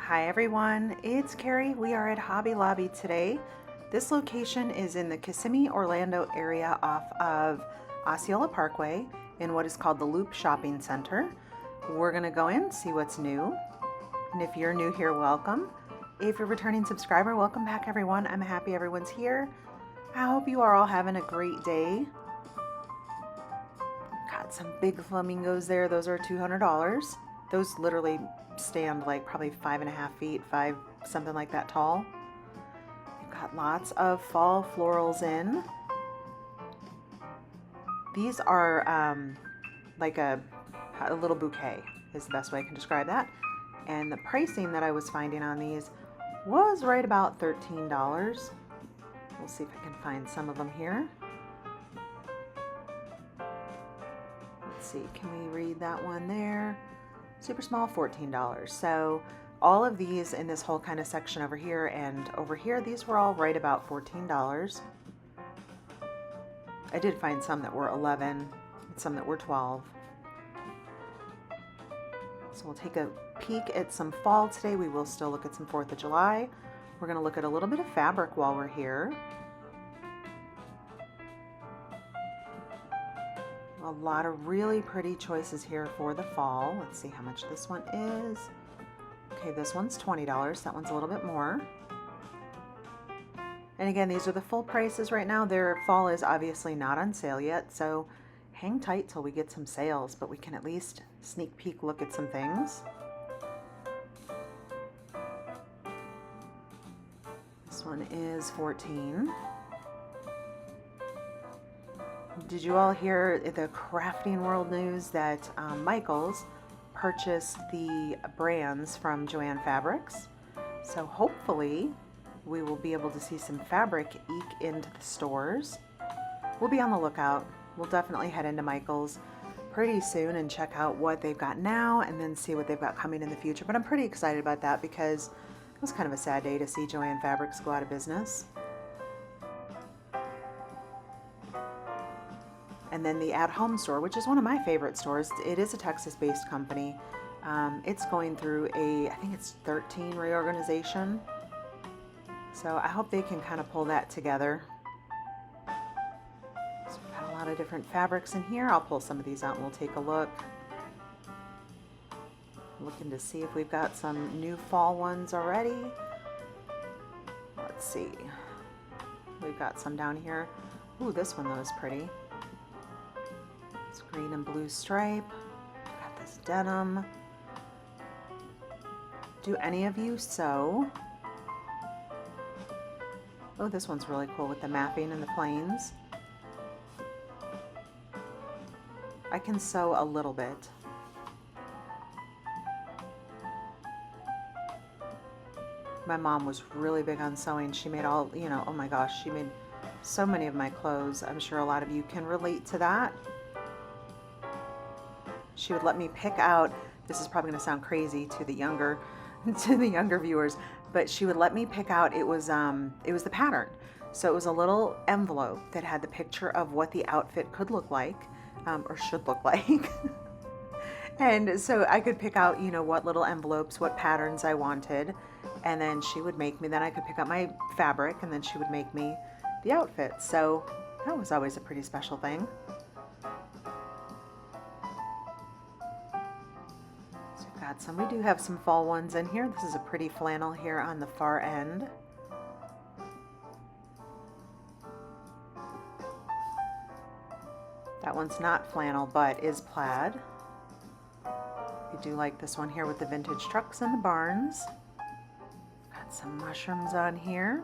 Hi everyone, it's Kerri. We are at Hobby Lobby today. This location is in the Kissimmee, Orlando area off of Osceola Parkway in what is called the Loop Shopping Center. We're gonna go in, see what's new. And if you're new here, welcome. If you're a returning subscriber, welcome back everyone. I'm happy everyone's here. I hope you are all having a great day. Got some big flamingos there. Those are $200. Those literally stand like probably 5.5 feet, something like that tall. We've got lots of fall florals in. These are like a little bouquet is the best way I can describe that. And the pricing that I was finding on these was right about $13. We'll see if I can find some of them here. Let's see, can we read that one there? Super small, $14. So all of these in this whole kind of section over here and over here, these were all right about $14. I did find some that were 11 and some that were 12. So we'll take a peek at some fall today. We will still look at some 4th of July. We're going to look at a little bit of fabric while we're here. A lot of really pretty choices here for the fall. Let's see how much this one is. Okay, this one's $20. That one's a little bit more. And again, these are the full prices right now. Their fall is obviously not on sale yet, so hang tight till we get some sales, but we can at least sneak peek look at some things. This one is $14. Did you all hear the crafting world news that Michaels purchased the brands from Joann Fabrics? So hopefully we will be able to see some fabric eke into the stores. We'll be on the lookout. We'll definitely head into Michaels pretty soon and check out what they've got now and then see what they've got coming in the future. But I'm pretty excited about that because it was kind of a sad day to see Joann Fabrics go out of business. And then the At Home store, which is one of my favorite stores. It is a Texas-based company. It's going through I think it's 13 reorganization. So I hope they can kind of pull that together. So we've got a lot of different fabrics in here. I'll pull some of these out and we'll take a look. Looking to see if we've got some new fall ones already. Let's see. We've got some down here. Ooh, this one though is pretty. Green and blue stripe. Got this denim. Do any of you sew? Oh, this one's really cool with the mapping and the planes. I can sew a little bit. My mom was really big on sewing. She made all, oh my gosh, she made so many of my clothes. I'm sure a lot of you can relate to that. She would let me pick out, this is probably going to sound crazy to the younger viewers, but she would let me pick out, it was the pattern. So it was a little envelope that had the picture of what the outfit could look like, or should look like. And so I could pick out, what little envelopes, what patterns I wanted, and then she would make me, then I could pick out my fabric, and then she would make me the outfit. So that was always a pretty special thing. We do have some fall ones in here. This is a pretty flannel here on the far end. That one's not flannel, but is plaid. I do like this one here with the vintage trucks and the barns. Got some mushrooms on here.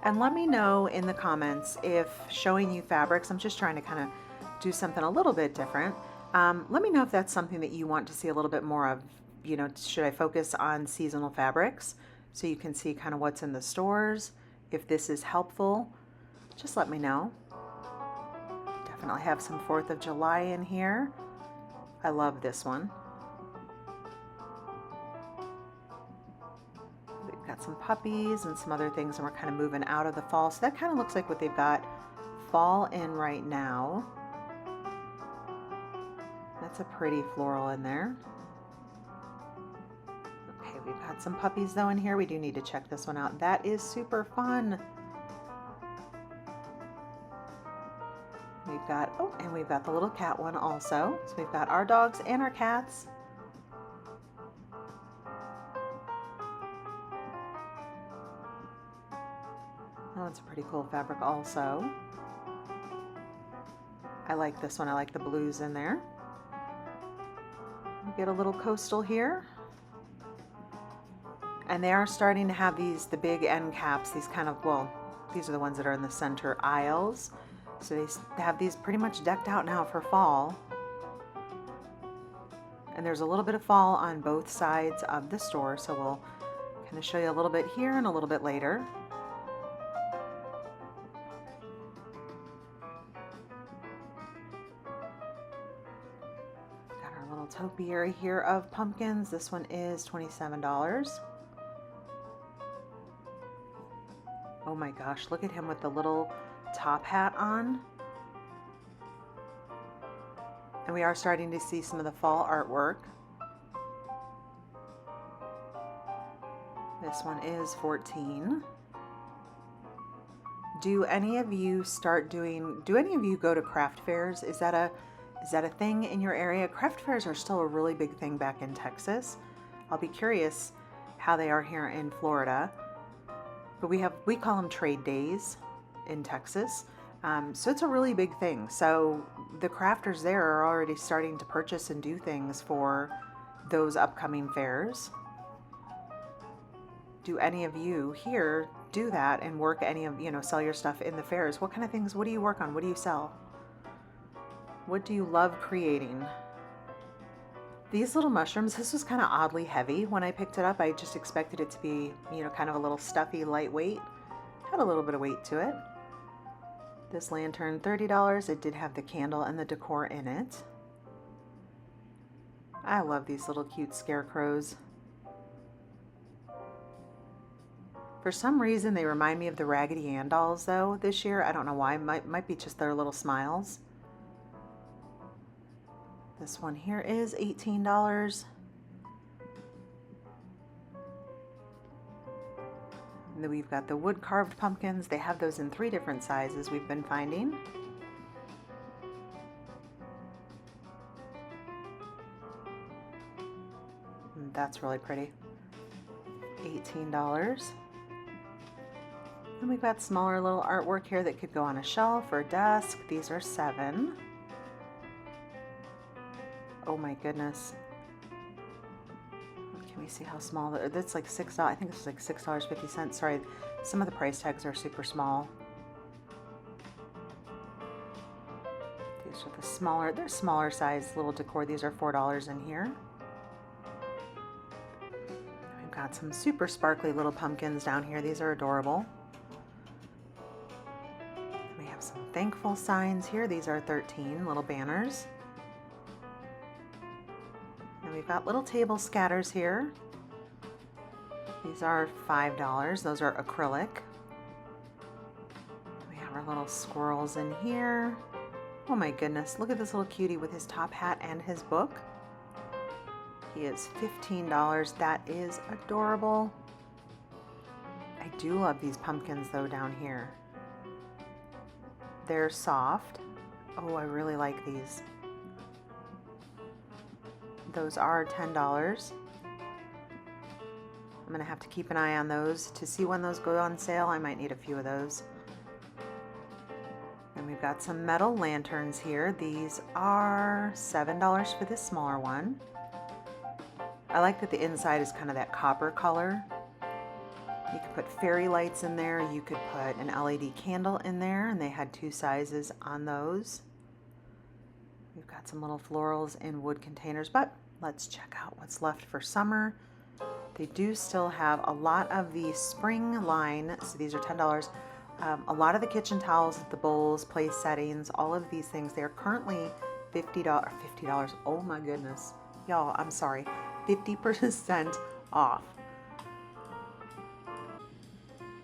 And let me know in the comments if showing you fabrics, I'm just trying to kind of do something a little bit different. Let me know if that's something that you want to see a little bit more of. Should I focus on seasonal fabrics so you can see kind of what's in the stores? If this is helpful, just let me know. Definitely have some 4th of July in here. I love this one. We've got some puppies and some other things, and we're kind of moving out of the fall. So that kind of looks like what they've got fall in right now. That's a pretty floral in there. Got some puppies though in here. We do need to check this one out. That is super fun. We've got, oh, and we've got the little cat one also. So we've got our dogs and our cats. Oh, it's a pretty cool fabric also. I like this one. I like the blues in there. We get a little coastal here. And they are starting to have these, the big end caps, these kind of, well, these are the ones that are in the center aisles. So they have these pretty much decked out now for fall. And there's a little bit of fall on both sides of the store. So we'll kind of show you a little bit here and a little bit later. Got our little topiary here of pumpkins. This one is $27. Oh my gosh, look at him with the little top hat on. And we are starting to see some of the fall artwork. This one is $14. Do any of you go to craft fairs? Is that a thing in your area? Craft fairs are still a really big thing back in Texas. I'll be curious how they are here in Florida. But we call them trade days in Texas. So it's a really big thing. So the crafters there are already starting to purchase and do things for those upcoming fairs. Do any of you here do that and work sell your stuff in the fairs? What kind of things, what do you work on? What do you sell? What do you love creating? These little mushrooms, this was kind of oddly heavy when I picked it up. I just expected it to be, kind of a little stuffy, lightweight. Had a little bit of weight to it. This lantern, $30. It did have the candle and the decor in it. I love these little cute scarecrows. For some reason, they remind me of the Raggedy Ann dolls, though, this year. I don't know why. Might be just their little smiles. This one here is $18. And then we've got the wood carved pumpkins. They have those in 3 different sizes we've been finding. And that's really pretty. $18. And we've got smaller little artwork here that could go on a shelf or desk. These are $7. Oh my goodness. Can we see how small that's like $6? I think this is like $6.50. Sorry, some of the price tags are super small. These are the smaller, they're smaller size little decor. These are $4 in here. We've got some super sparkly little pumpkins down here. These are adorable. We have some thankful signs here. These are 13 little banners. We've got little table scatters here. These are $5. Those are acrylic. We have our little squirrels in here. Oh my goodness, look at this little cutie with his top hat and his book. He is $15. That is adorable. I do love these pumpkins though down here. They're soft. Oh, I really like these. Those are $10. I'm gonna have to keep an eye on those to see when those go on sale. I might need a few of those. And we've got some metal lanterns here. These are $7 for this smaller one. I like that the inside is kind of that copper color. You could put fairy lights in there. You could put an LED candle in there, and they had 2 sizes on those. We've got some little florals in wood containers, but let's check out what's left for summer. They do still have a lot of the spring line, so these are $10. A lot of the kitchen towels, the bowls, place settings, all of these things, they're currently $50. Oh my goodness. Y'all, I'm sorry. 50% off.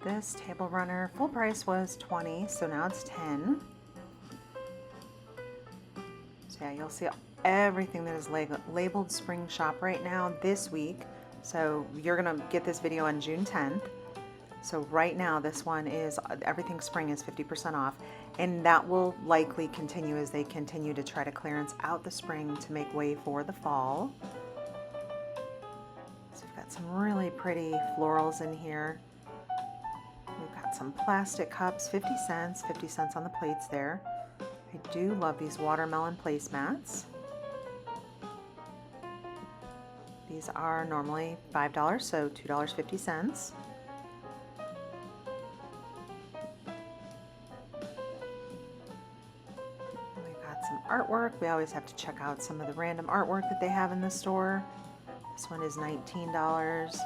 This table runner, full price was $20, so now it's $10. So yeah, you'll see everything that is labeled Spring Shop right now. This week, So you're gonna get this video on June 10th. So right now this one is, everything spring is 50% off, and that will likely continue as they continue to try to clearance out the spring to make way for the fall. So we've got some really pretty florals in here. We've got some plastic cups, 50 cents on the plates there. I do love these watermelon placemats. These are normally $5, so $2.50. We've got some artwork. We always have to check out some of the random artwork that they have in the store. This one is $19.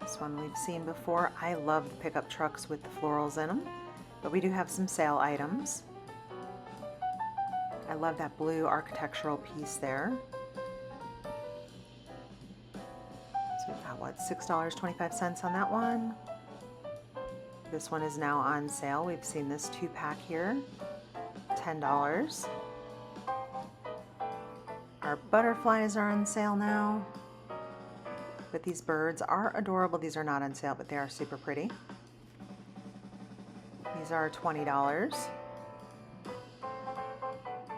This one we've seen before. I love the pickup trucks with the florals in them, but we do have some sale items. I love that blue architectural piece there. So we've got, what, $6.25 on that one. This one is now on sale. We've seen this 2-pack here, $10. Our butterflies are on sale now. But these birds are adorable. These are not on sale, but they are super pretty. These are $20.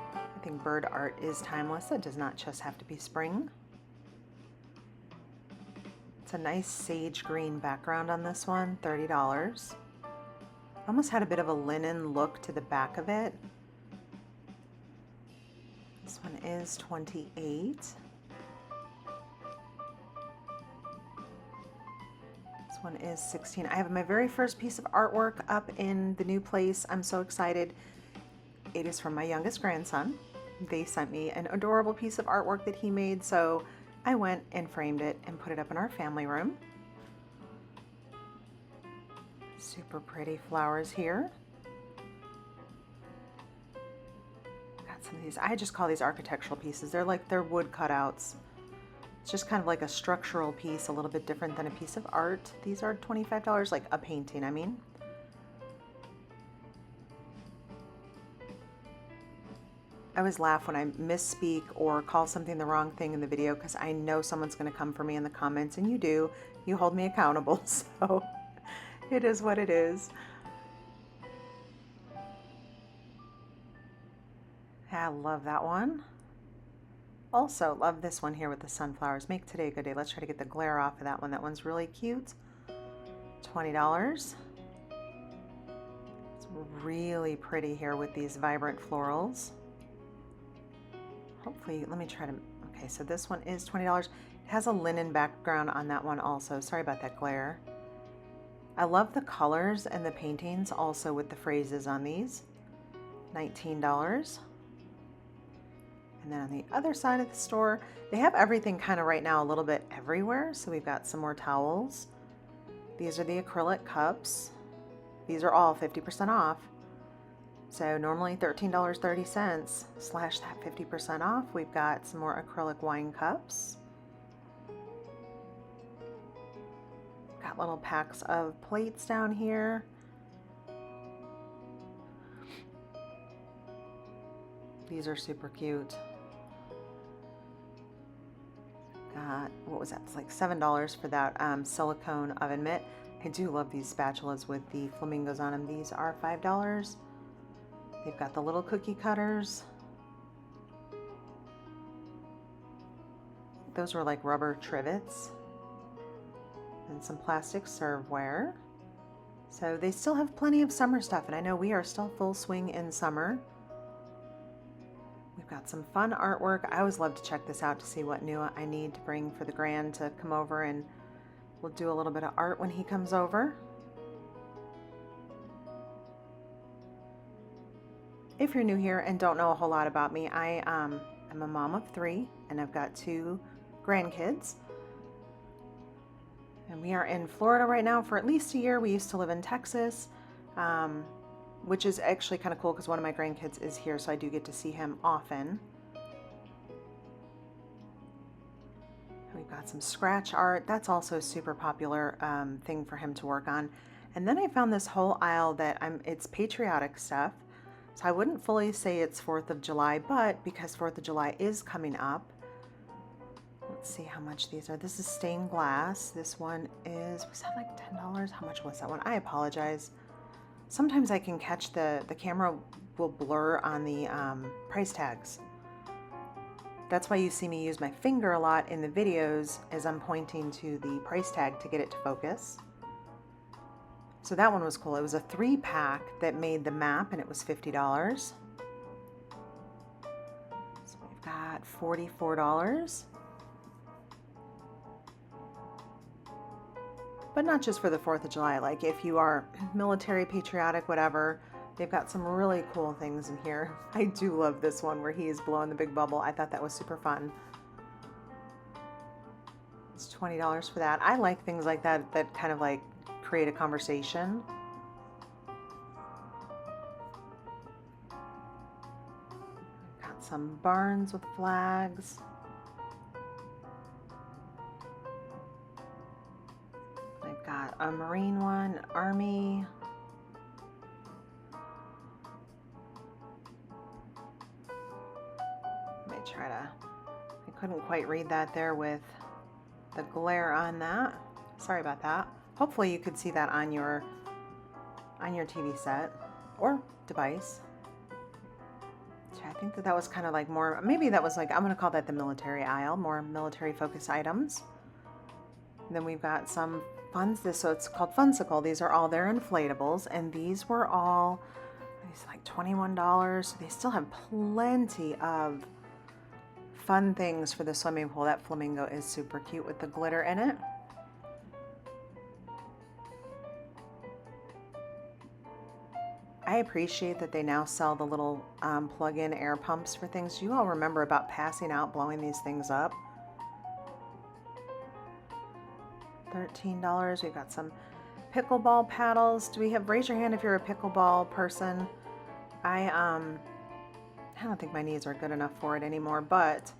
I think bird art is timeless. It does not just have to be spring. It's a nice sage green background on this one, $30. Almost had a bit of a linen look to the back of it. This one is $28. This one is $16. I have my very first piece of artwork up in the new place. I'm so excited. It is from my youngest grandson. They sent me an adorable piece of artwork that he made, so I went and framed it and put it up in our family room. Super pretty flowers here. Got some of these, I just call these architectural pieces. They're wood cutouts. It's just kind of like a structural piece, a little bit different than a piece of art. These are $25, like a painting, I mean. I always laugh when I misspeak or call something the wrong thing in the video, because I know someone's going to come for me in the comments, and you do. You hold me accountable, so it is what it is. I love that one. Also love this one here with the sunflowers. Make today a good day. Let's try to get the glare off of that one. That one's really cute. $20. It's really pretty here with these vibrant florals. Hopefully, let me try to, okay, so this one is $20. It has a linen background on that one also. Sorry about that glare. I love the colors and the paintings also with the phrases on these. $19. And then on the other side of the store, they have everything kind of right now a little bit everywhere. So we've got some more towels. These are the acrylic cups. These are all 50% off. So normally $13.30 slash that 50% off. We've got some more acrylic wine cups. Got little packs of plates down here. These are super cute. Got, what was that? It's like $7 for that silicone oven mitt. I do love these spatulas with the flamingos on them. These are $5. They've got the little cookie cutters. Those were like rubber trivets. And some plastic serveware. So they still have plenty of summer stuff, and I know we are still full swing in summer. We've got some fun artwork. I always love to check this out to see what new I need to bring for the grand to come over, and we'll do a little bit of art when he comes over. If you're new here and don't know a whole lot about me, I am a mom of 3, and I've got 2 grandkids. And we are in Florida right now for at least a year. We used to live in Texas, which is actually kind of cool because one of my grandkids is here, so I do get to see him often. And we've got some scratch art. That's also a super popular thing for him to work on. And then I found this whole aisle that it's patriotic stuff. So I wouldn't fully say it's 4th of July, but because 4th of July is coming up, let's Let's see how much these are. This is stained glass. This one is, was that like $10? How much was that one? I apologize. Sometimes I can catch the camera will blur on the price tags. That's why you see me use my finger a lot in the videos as I'm pointing to the price tag to get it to focus. So that one was cool. It was a 3-pack that made the map and it was $50. So we've got $44. But not just for the 4th of July. Like if you are military, patriotic, whatever, they've got some really cool things in here. I do love this one where he is blowing the big bubble. I thought that was super fun. It's $20 for that. I like things like that that kind of like create a conversation. Got some barns with flags. I've got a Marine one, Army. Let me try to, I couldn't quite read that there with the glare on that. Sorry about that. Hopefully you could see that on your TV set or device. So I think that was kind of like more, maybe that was like, I'm gonna call that the military aisle, more military focused items. And then we've got some funds, so it's called Funsicle. These are all their inflatables, and these were all, these like $21. So they still have plenty of fun things for the swimming pool. That flamingo is super cute with the glitter in it. I appreciate that they now sell the little plug-in air pumps for things. You all remember about passing out, blowing these things up. $13. We've got some pickleball paddles. Do we have, raise your hand if you're a pickleball person. I don't think my knees are good enough for it anymore, but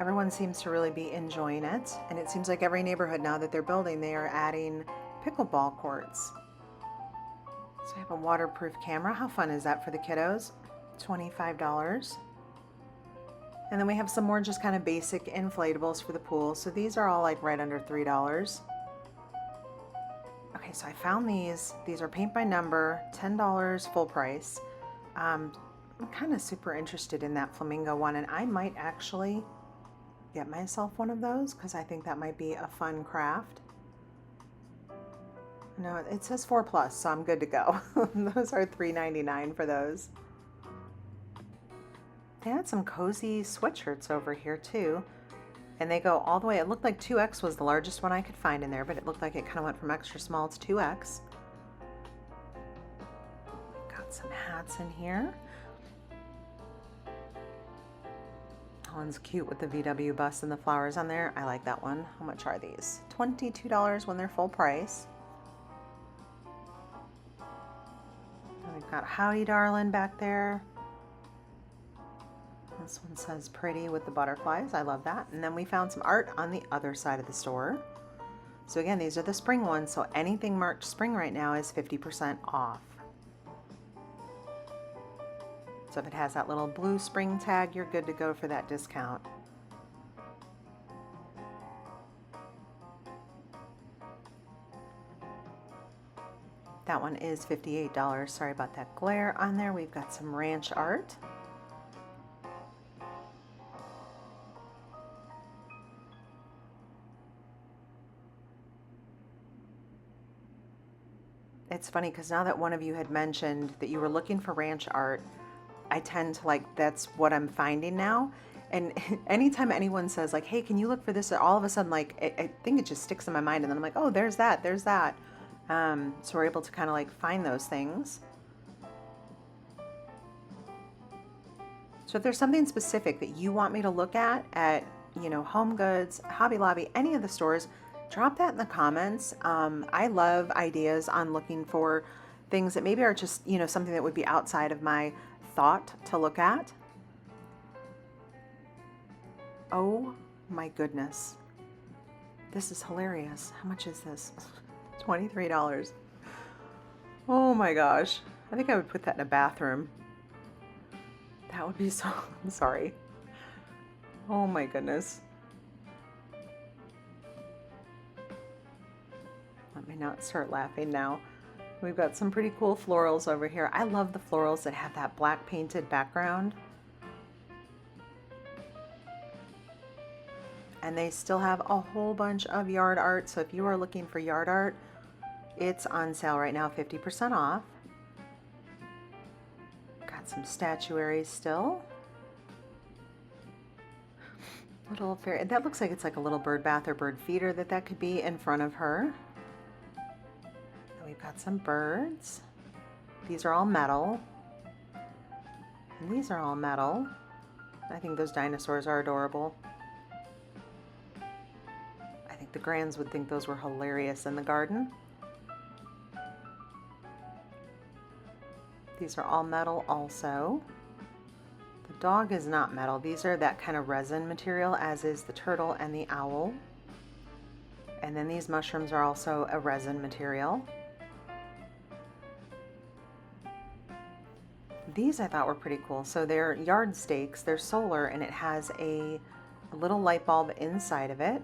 everyone seems to really be enjoying it. And it seems like every neighborhood now that they're building, they are adding pickleball courts. So I have a waterproof camera. How fun is that for the kiddos? $25. And then we have some more just kind of basic inflatables for the pool. So these are all like right under $3. Okay, so I found these. These are paint by number, $10 full price. I'm kind of super interested in that flamingo one, and I might actually get myself one of those because I think that might be a fun craft. No, it says 4+, so I'm good to go. Those are $3.99 for those. They had some cozy sweatshirts over here too, and they go all the way. It looked like 2X was the largest one I could find in there, but it looked like it kind of went from extra small to 2X. Got some hats in here. That one's cute with the VW bus and the flowers on there. I like that one. How much are these? $22 when they're full price. And we've got Howdy Darlin' back there. This one says pretty with the butterflies. I love that. And then we found some art on the other side of the store. So again, these are the spring ones. So anything marked spring right now is 50% off. So if it has that little blue spring tag, you're good to go for that discount. That one is $58. Sorry about that glare on there. We've got some ranch art. It's funny because now that one of you had mentioned that you were looking for ranch art, I tend to like, that's what I'm finding now. And anytime anyone says like, hey, can you look for this? All of a sudden, like, I think it just sticks in my mind. And then I'm like, oh, there's that, there's that. So we're able to kind of like find those things. So if there's something specific that you want me to look at, you know, Home Goods, Hobby Lobby, any of the stores, drop that in the comments. I love ideas on looking for things that maybe are just, you know, something that would be outside of my thought to look at. Oh my goodness. This is hilarious. How much is this? $23. Oh my gosh. I think I would put that in a bathroom. That would be so, I'm sorry. Oh my goodness. Let me not start laughing now. We've got some pretty cool florals over here. I love the florals that have that black painted background. And they still have a whole bunch of yard art. So if you are looking for yard art, it's on sale right now, 50% off. Got some statuary still. Little fairy, that looks like it's like a little bird bath or bird feeder that could be in front of her. And we've got some birds. These are all metal. And these are all metal. I think those dinosaurs are adorable. I think the grands would think those were hilarious in the garden. These are all metal also. The dog is not metal. These are that kind of resin material, as is the turtle and the owl. And then these mushrooms are also a resin material. These I thought were pretty cool. So they're yard stakes, they're solar, and it has a little light bulb inside of it.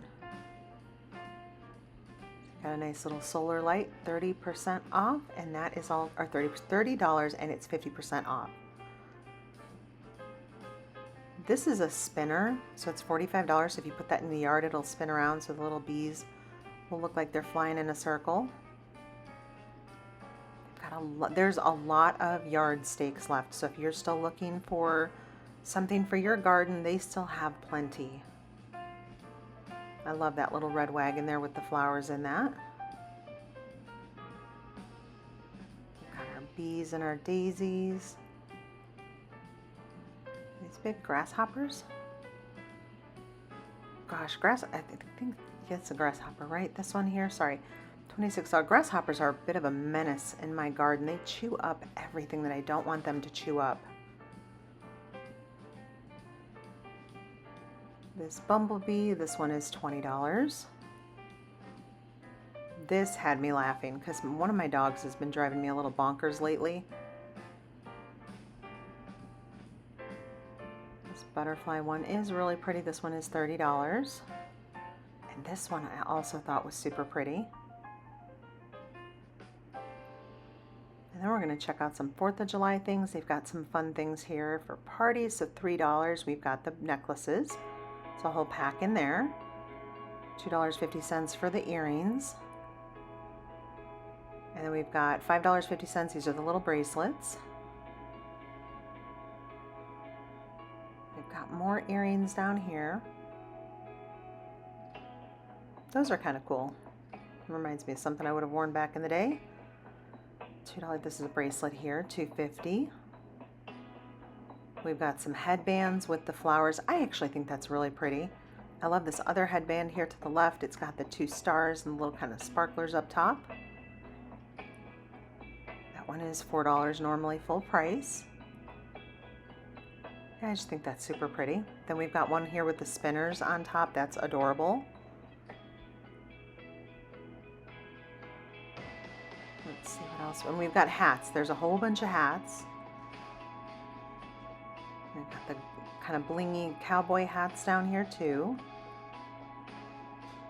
Got a nice little solar light, 30% off, and that is all, or $30, and it's 50% off. This is a spinner, so it's $45. If you put that in the yard, it'll spin around, so the little bees will look like they're flying in a circle. There's a lot of yard stakes left, so if you're still looking for something for your garden, they still have plenty. I love that little red wagon there with the flowers in that. We've got our bees and our daisies. These big grasshoppers. Gosh, I think it's a grasshopper, right? This one here, sorry. $26. Grasshoppers are a bit of a menace in my garden. They chew up everything that I don't want them to chew up. This bumblebee, this one is $20. This had me laughing because one of my dogs has been driving me a little bonkers lately. This butterfly one is really pretty. This one is $30. And this one I also thought was super pretty. And then we're going to check out some 4th of July things. They've got some fun things here for parties. So $3. We've got the necklaces. It's a whole pack in there. $2.50 for the earrings. And then we've got $5.50. These are the little bracelets. We've got more earrings down here. Those are kind of cool. Reminds me of something I would have worn back in the day. $2. This is a bracelet here, $2.50. We've got some headbands with the flowers. I actually think that's really pretty. I love this other headband here to the left. It's got the 2 stars and little kind of sparklers up top. That one is $4 normally, full price. I just think that's super pretty. Then we've got one here with the spinners on top. That's adorable. Let's see what else. And we've got hats. There's a whole bunch of hats. We've got the kind of blingy cowboy hats down here too.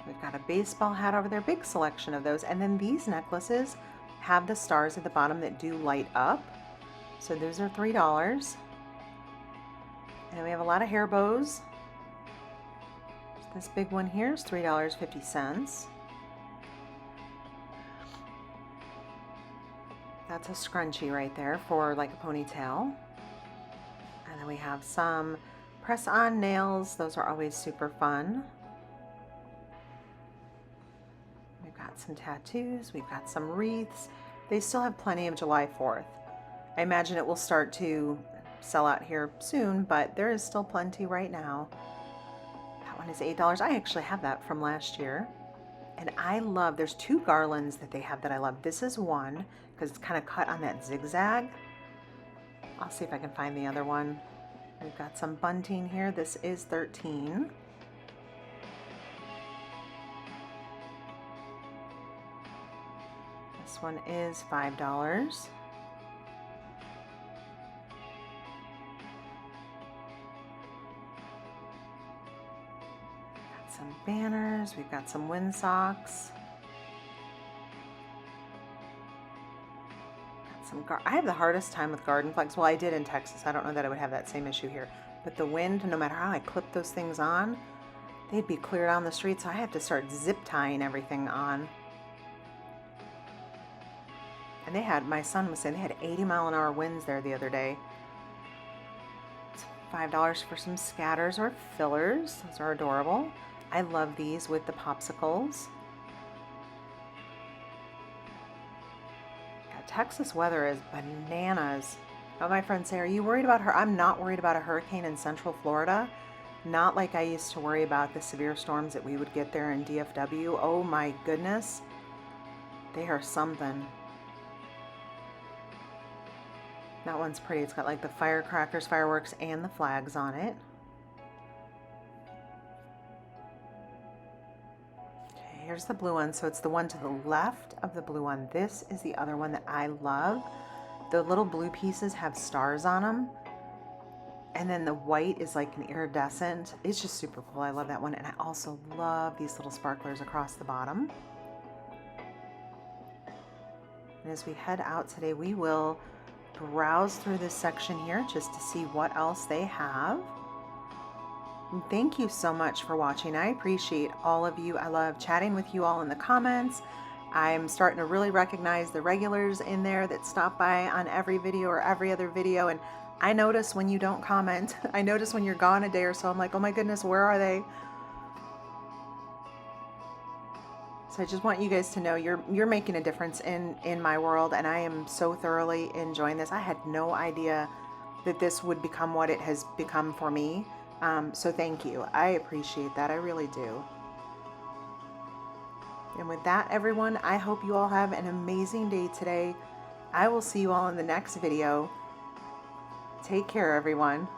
We've got a baseball hat over there, big selection of those. And then these necklaces have the stars at the bottom that do light up. So those are $3. And then we have a lot of hair bows. This big one here is $3.50. That's a scrunchie right there for like a ponytail. And then we have some press-on nails. Those are always super fun. We've got some tattoos. We've got some wreaths. They still have plenty of July 4th. I imagine it will start to sell out here soon, but there is still plenty right now. That one is $8. I actually have that from last year. And I love, there's 2 garlands that they have that I love. This is one because it's kind of cut on that zigzag. I'll see if I can find the other one. We've got some bunting here. This is $13. This one is $5. Got some banners. We've got some windsocks. I have the hardest time with garden flags. Well, I did in Texas. I don't know that I would have that same issue here. But the wind, no matter how I clip those things on, they'd be clear down the street, so I have to start zip tying everything on. And my son was saying they had 80-mile-an-hour winds there the other day. It's $5 for some scatters or fillers. Those are adorable. I love these with the popsicles. God, Texas weather is bananas. But my friends say, are you worried about her? I'm not worried about a hurricane in Central Florida. Not like I used to worry about the severe storms that we would get there in DFW. Oh my goodness. They are something. That one's pretty. It's got like the firecrackers, fireworks, and the flags on it. Okay, here's the blue one. So it's the one to the left of the blue one. This is the other one that I love. The little blue pieces have stars on them. And then the white is like an iridescent. It's just super cool. I love that one. And I also love these little sparklers across the bottom. And as we head out today, we will browse through this section here just to see what else they have. And thank you so much for watching. I appreciate all of you. I love chatting with you all in the comments. I'm starting to really recognize the regulars in there that stop by on every video or every other video, and I notice when you don't comment. I notice when you're gone a day or so. I'm like, oh my goodness, where are they? So I just want you guys to know you're making a difference in my world, and I am so thoroughly enjoying this. I had no idea that this would become what it has become for me. So thank you. I appreciate that. I really do. And with that, everyone, I hope you all have an amazing day today. I will see you all in the next video. Take care, everyone.